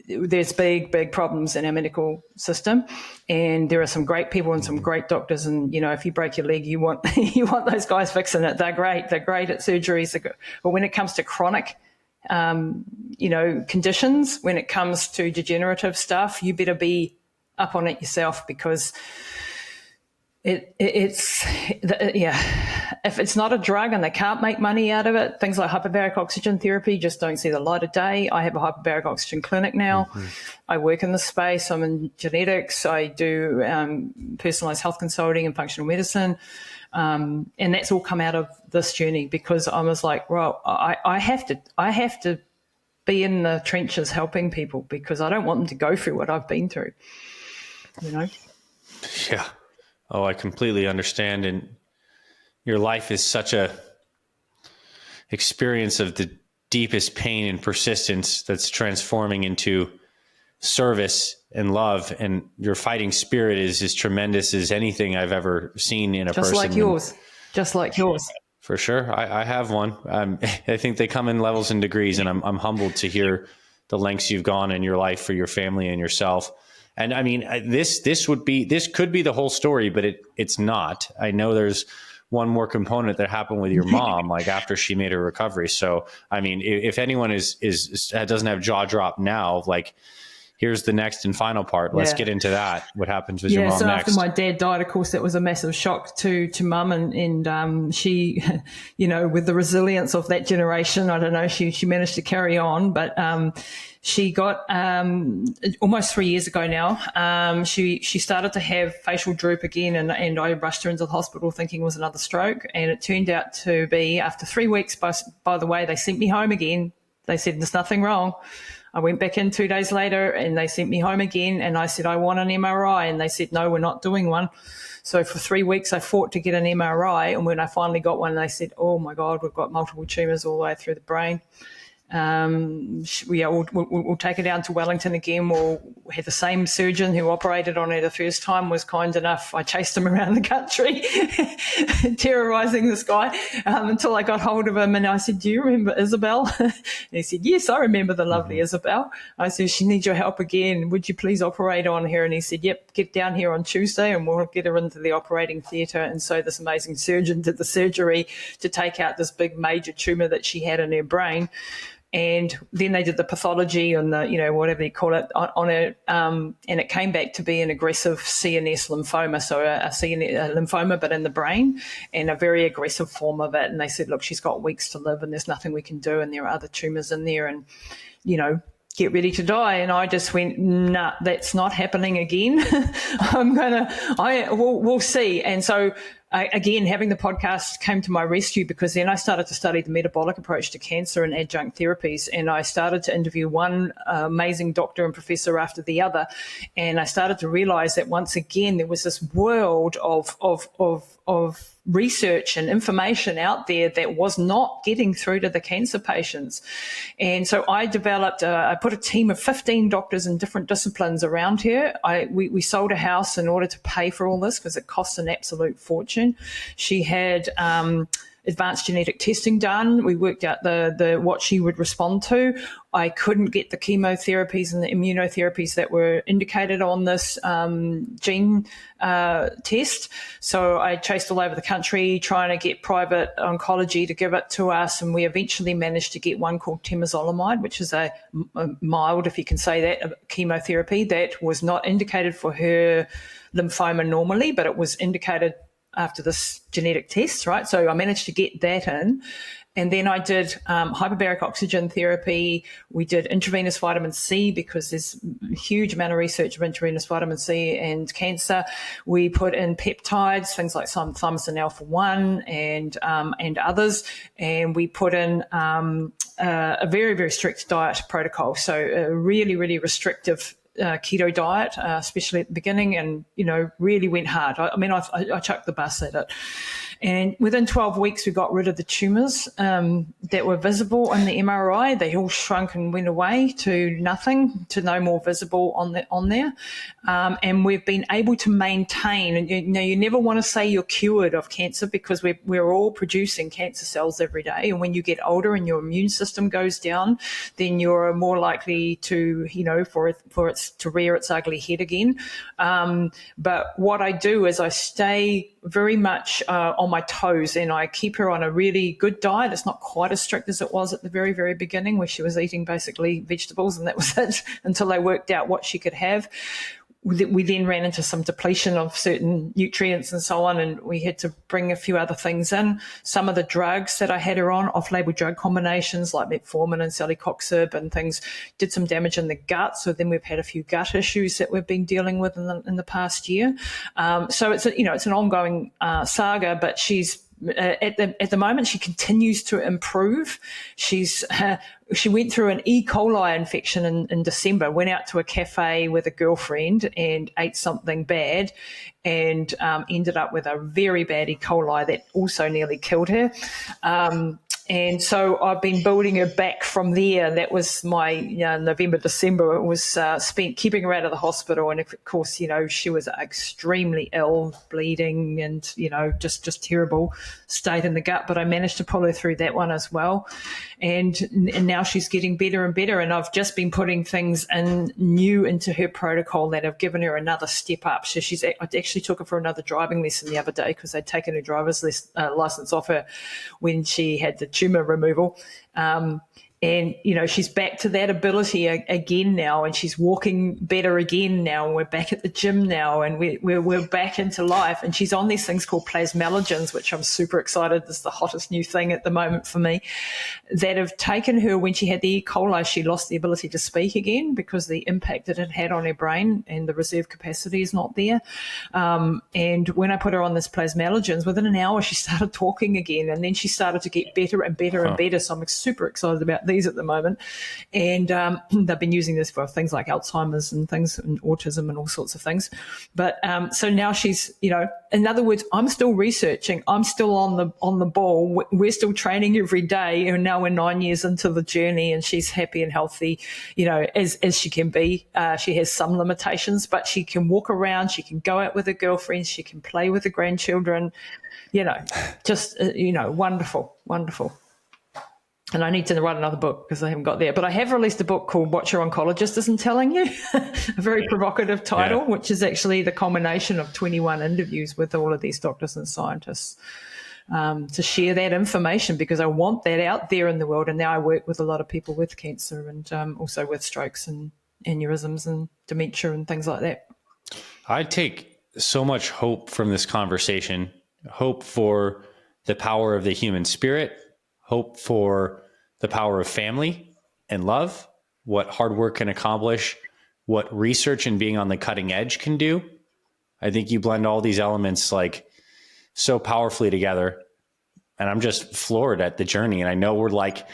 there's big problems in our medical system, and there are some great people and some great doctors. And if you break your leg, you want those guys fixing it. They're great at surgeries. But when it comes to chronic conditions, when it comes to degenerative stuff, you better be up on it yourself, because If it's not a drug and they can't make money out of it, things like hyperbaric oxygen therapy just don't see the light of day. I have a hyperbaric oxygen clinic now. Mm-hmm. I work in this space. I'm in genetics. I do personalized health consulting and functional medicine. And that's all come out of this journey, because I was like, well, I have to be in the trenches helping people, because I don't want them to go through what I've been through, you know? Yeah. Oh, I completely understand. And your life is such a experience of the deepest pain and persistence that's transforming into service and love. And your fighting spirit is as tremendous as anything I've ever seen in a person. Just like yours. For sure. I have one. I think they come in levels and degrees, and I'm humbled to hear the lengths you've gone in your life for your family and yourself. And I mean, this could be the whole story, but it's not. I know there's one more component that happened with your mom, like after she made her recovery. So, I mean, if anyone doesn't have jaw drop now, like, here's the next and final part. Let's get into that. What happens with your mom so next? After my dad died, of course, that was a massive shock to mum, and she, you know, with the resilience of that generation, I don't know, she managed to carry on, but she got almost 3 years ago now. She started to have facial droop again, and I rushed her into the hospital thinking it was another stroke, and it turned out to be, after 3 weeks. By the way, they sent me home again. They said there's nothing wrong. I went back in 2 days later, and they sent me home again, and I said, I want an MRI. And they said, no, we're not doing one. So for 3 weeks, I fought to get an MRI. And when I finally got one, they said, oh, my God, we've got multiple tumours all the way through the brain. We'll take her down to Wellington again. We'll have the same surgeon who operated on her the first time was kind enough. I chased him around the country, terrorising this guy, until I got hold of him, and I said, do you remember Isabel? And he said, yes, I remember the lovely Isabel. I said, she needs your help again. Would you please operate on her? And he said, yep, get down here on Tuesday and we'll get her into the operating theatre. And so this amazing surgeon did the surgery to take out this big major tumour that she had in her brain. And then they did the pathology and the, you know, whatever you call it on it, and it came back to be an aggressive CNS lymphoma, so a lymphoma but in the brain, and a very aggressive form of it. And they said, look, she's got weeks to live and there's nothing we can do, and there are other tumours in there, and, you know, get ready to die. And I just went, nah, that's not happening again. We'll see. And so again, having the podcast came to my rescue, because then I started to study the metabolic approach to cancer and adjunct therapies. And I started to interview one amazing doctor and professor after the other. And I started to realize that once again, there was this world of research and information out there that was not getting through to the cancer patients. And so I developed, I put a team of 15 doctors in different disciplines around here. We sold a house in order to pay for all this, because it costs an absolute fortune. She had advanced genetic testing done. We worked out the what she would respond to. I couldn't get the chemotherapies and the immunotherapies that were indicated on this gene test. So I chased all over the country trying to get private oncology to give it to us, and we eventually managed to get one called temozolomide, which is a mild, if you can say that, a chemotherapy that was not indicated for her lymphoma normally, but it was indicated after this genetic test, right? So I managed to get that in. And then I did hyperbaric oxygen therapy. We did intravenous vitamin C, because there's a huge amount of research of intravenous vitamin C and cancer. We put in peptides, things like thymosin alpha-1 and others. And we put in a very, very strict diet protocol. So a really, really restrictive keto diet, especially at the beginning, and, you know, really went hard. I chucked the bus at it. And within 12 weeks, we got rid of the tumours that were visible in the MRI. They all shrunk and went away to nothing, to no more visible on there. And we've been able to maintain, and you never want to say you're cured of cancer, because we're all producing cancer cells every day. And when you get older and your immune system goes down, then you're more likely to, you know, for it to rear its ugly head again. But what I do is I stay very much on my toes, and I keep her on a really good diet. It's not quite as strict as it was at the very, very beginning, where she was eating basically vegetables and that was it, until I worked out what she could have. we then ran into some depletion of certain nutrients and so on, and we had to bring a few other things in. Some of the drugs that I had her on, off-label drug combinations like metformin and celecoxib and things, did some damage in the gut. So then we've had a few gut issues that we've been dealing with in the past year. So it's it's an ongoing saga, but she's at the moment she continues to improve. She went through an E. coli infection in December, went out to a cafe with a girlfriend and ate something bad, and ended up with a very bad E. coli that also nearly killed her. And so I've been building her back from there. That was my November, December. It was spent keeping her out of the hospital. And of course, she was extremely ill, bleeding, and, just terrible state in the gut. But I managed to pull her through that one as well. And now she's getting better and better. And I've just been putting things new into her protocol that have given her another step up. So I actually took her for another driving lesson the other day because they'd taken her driver's license off her when she had the tumor removal. And, she's back to that ability again now, and she's walking better again now. We're back at the gym now, and we're back into life. And she's on these things called plasmalogens, which I'm super excited. This is the hottest new thing at the moment for me, that have taken her. When she had the E. coli, she lost the ability to speak again because the impact it had on her brain, and the reserve capacity is not there. And when I put her on this plasmalogens, within an hour, she started talking again, and then she started to get better and better and better. So I'm super excited about these at the moment. And they've been using this for things like Alzheimer's and things, and autism and all sorts of things. But so now she's, in other words, I'm still researching. I'm still on the ball. We're still training every day. And now we're 9 years into the journey, and she's happy and healthy, as she can be. She has some limitations, but she can walk around. She can go out with her girlfriends. She can play with the grandchildren, wonderful, wonderful. And I need to write another book because I haven't got there. But I have released a book called What Your Oncologist Isn't Telling You, a very provocative title, which is actually the culmination of 21 interviews with all of these doctors and scientists to share that information, because I want that out there in the world. And now I work with a lot of people with cancer and also with strokes and aneurysms and dementia and things like that. I take so much hope from this conversation, hope for the power of the human spirit, hope for the power of family and love, what hard work can accomplish, what research and being on the cutting edge can do. I think you blend all these elements like so powerfully together. And I'm just floored at the journey. And I know we're like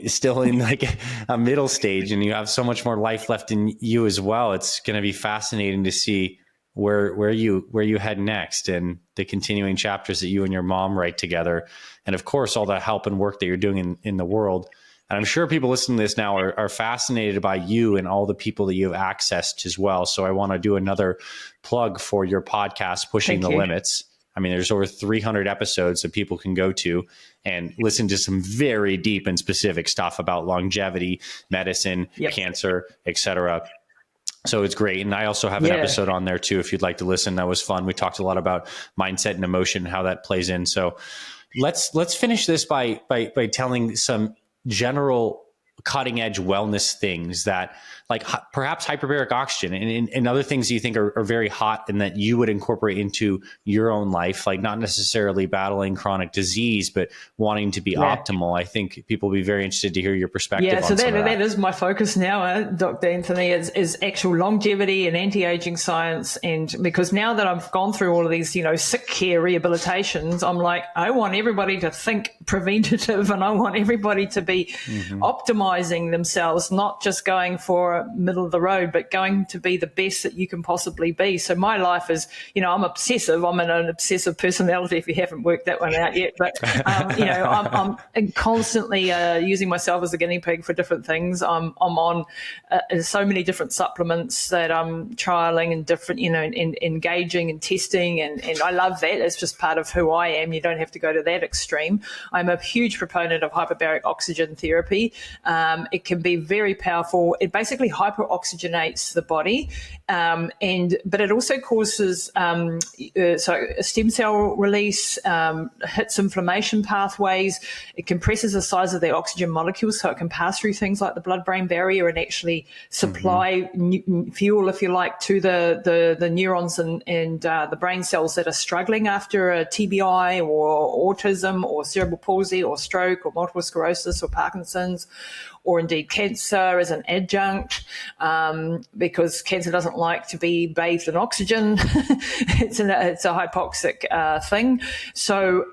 still in like a middle stage, and you have so much more life left in you as well. It's going to be fascinating to see where you head next, and the continuing chapters that you and your mom write together. And of course, all the help and work that you're doing in the world. And I'm sure people listening to this now are fascinated by you and all the people that you have accessed as well. So I want to do another plug for your podcast, Pushing the Limits. I mean, there's over 300 episodes that people can go to and listen to some very deep and specific stuff about longevity, medicine, cancer, etc. So it's great. And I also have an episode on there too, if you'd like to listen. That was fun. We talked a lot about mindset and emotion, how that plays in. So let's finish this by telling some general cutting edge wellness things that, like perhaps hyperbaric oxygen and other things you think are very hot and that you would incorporate into your own life, like not necessarily battling chronic disease, but wanting to be optimal. I think people will be very interested to hear your perspective on so that is my focus now, Dr. Anthony, is actual longevity and anti-aging science. And because now that I've gone through all of these, sick care rehabilitations, I'm like, I want everybody to think preventative, and I want everybody to be optimizing themselves, not just going for middle of the road, but going to be the best that you can possibly be. So my life is, I'm obsessive. I'm an obsessive personality, if you haven't worked that one out yet. But, I'm constantly using myself as a guinea pig for different things. I'm on so many different supplements that I'm trialing and different, and engaging and testing. And I love that. It's just part of who I am. You don't have to go to that extreme. I'm a huge proponent of hyperbaric oxygen therapy. It can be very powerful. It basically hyperoxygenates the body, but it also causes stem cell release, hits inflammation pathways. It compresses the size of the oxygen molecules so it can pass through things like the blood-brain barrier and actually supply fuel, if you like, to the neurons and the brain cells that are struggling after a TBI or autism or cerebral palsy or stroke or multiple sclerosis or Parkinson's, or indeed cancer as an adjunct, because cancer doesn't like to be bathed in oxygen. It's a hypoxic thing. So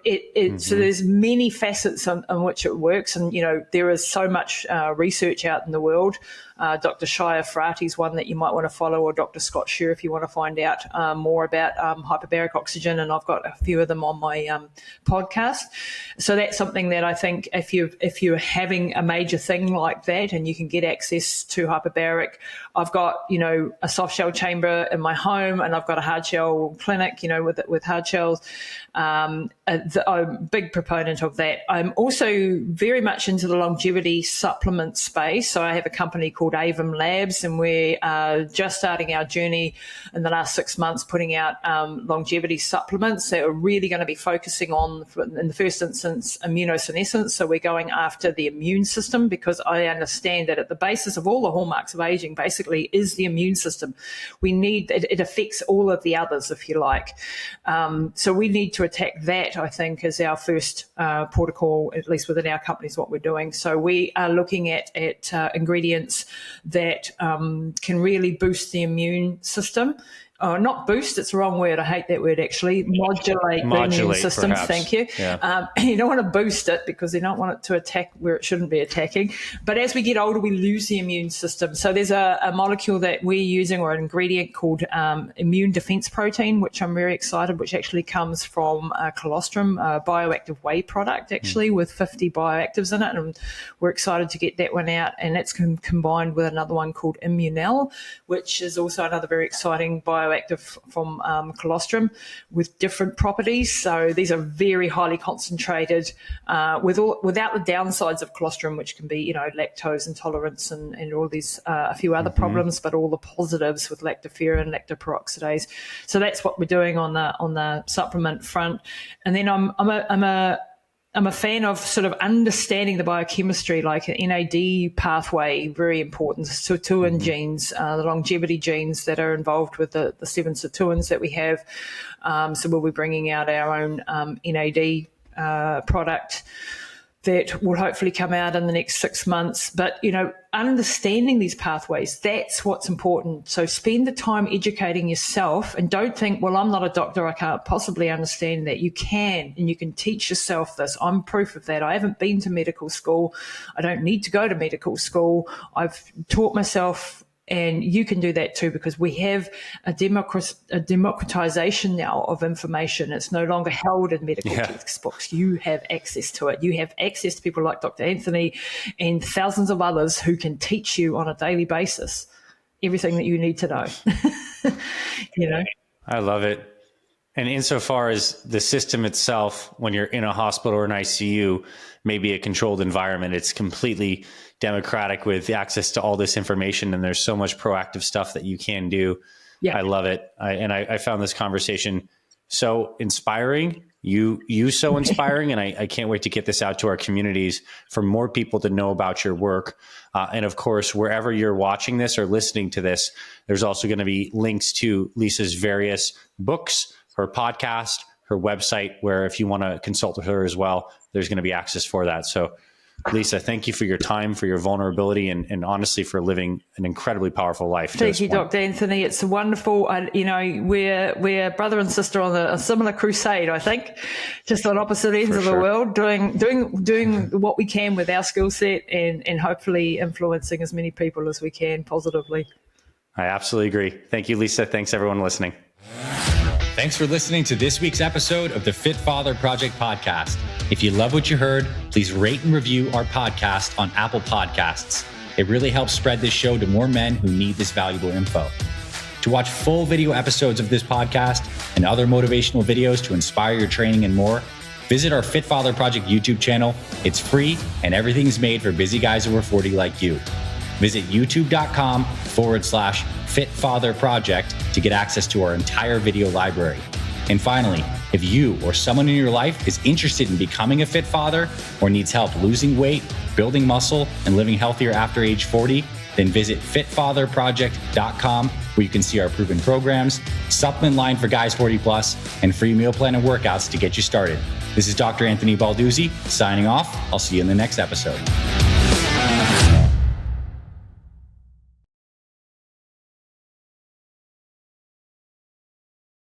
so there's many facets on which it works, and there is so much research out in the world. Dr. Shia Frati is one that you might want to follow, or Dr. Scott Scher if you want to find out more about hyperbaric oxygen, and I've got a few of them on my podcast. So that's something that I think if you're having a major thing like that and you can get access to hyperbaric, I've got a soft shell chamber in my home, and I've got a hard shell clinic with hard shells. I'm a big proponent of that. I'm also very much into the longevity supplement space. So I have a company called Avum Labs, and we're just starting our journey in the last 6 months, putting out longevity supplements that are really going to be focusing on, in the first instance, immunosenescence. So we're going after the immune system, because I understand that at the basis of all the hallmarks of aging basically is the immune system. It affects all of the others, if you like. So we need to attack that, I think, as our first protocol, at least within our company, is what we're doing. So we are looking at ingredients that can really boost the immune system. Not boost, it's the wrong word. I hate that word, actually. Modulate the immune system. Perhaps. Thank you. Yeah. You don't want to boost it because you don't want it to attack where it shouldn't be attacking. But as we get older, we lose the immune system. So there's a molecule that we're using, or an ingredient called immune defense protein, which I'm very excited, which actually comes from colostrum, a bioactive whey product, actually, with 50 bioactives in it. And we're excited to get that one out. And that's combined with another one called Immunel, which is also another very exciting bioactive from colostrum with different properties. So these are very highly concentrated without the downsides of colostrum, which can be, lactose intolerance and all these, a few other problems, but all the positives with lactoferrin, lactoperoxidase. So that's what we're doing on the supplement front. And then I'm a fan of sort of understanding the biochemistry, like an NAD pathway, very important, sirtuin genes, the longevity genes that are involved with the 7 sirtuins that we have. So we'll be bringing out our own NAD product that will hopefully come out in the next 6 months. But, understanding these pathways, that's what's important. So spend the time educating yourself, and don't think, well, I'm not a doctor, I can't possibly understand that. You can, and you can teach yourself this. I'm proof of that. I haven't been to medical school. I don't need to go to medical school. I've taught myself. And you can do that too, because we have a democratization now of information. It's no longer held in medical textbooks. You have access to it. You have access to people like Dr. Anthony and thousands of others who can teach you on a daily basis everything that you need to know. I love it. And insofar as the system itself, when you're in a hospital or an ICU, maybe a controlled environment, it's completely democratic with access to all this information. And there's so much proactive stuff that you can do. Yeah. I love it. I found this conversation so inspiring, you so inspiring. And I can't wait to get this out to our communities for more people to know about your work. And of course, wherever you're watching this or listening to this, there's also going to be links to Lisa's various books, her podcast, her website, where if you want to consult with her as well, there's going to be access for that. So Lisa, thank you for your time, for your vulnerability, and honestly for living an incredibly powerful life. Thank you, Dr. Anthony. It's wonderful. We're brother and sister on a similar crusade, I think, just on opposite ends of the world, doing what we can with our skill set and hopefully influencing as many people as we can positively. I absolutely agree. Thank you, Lisa. Thanks, everyone listening. Thanks for listening to this week's episode of the Fit Father Project podcast. If you love what you heard, please rate and review our podcast on Apple Podcasts. It really helps spread this show to more men who need this valuable info. To watch full video episodes of this podcast and other motivational videos to inspire your training and more, Visit our Fit Father Project YouTube channel. It's free and everything's made for busy guys over 40 like you. Visit youtube.com/Fit Father Project to get access to our entire video library. And finally, if you or someone in your life is interested in becoming a fit father or needs help losing weight, building muscle, and living healthier after age 40, then visit fitfatherproject.com, where you can see our proven programs, supplement line for guys 40 plus, and free meal plan and workouts to get you started. This is Dr. Anthony Balduzzi signing off. I'll see you in the next episode.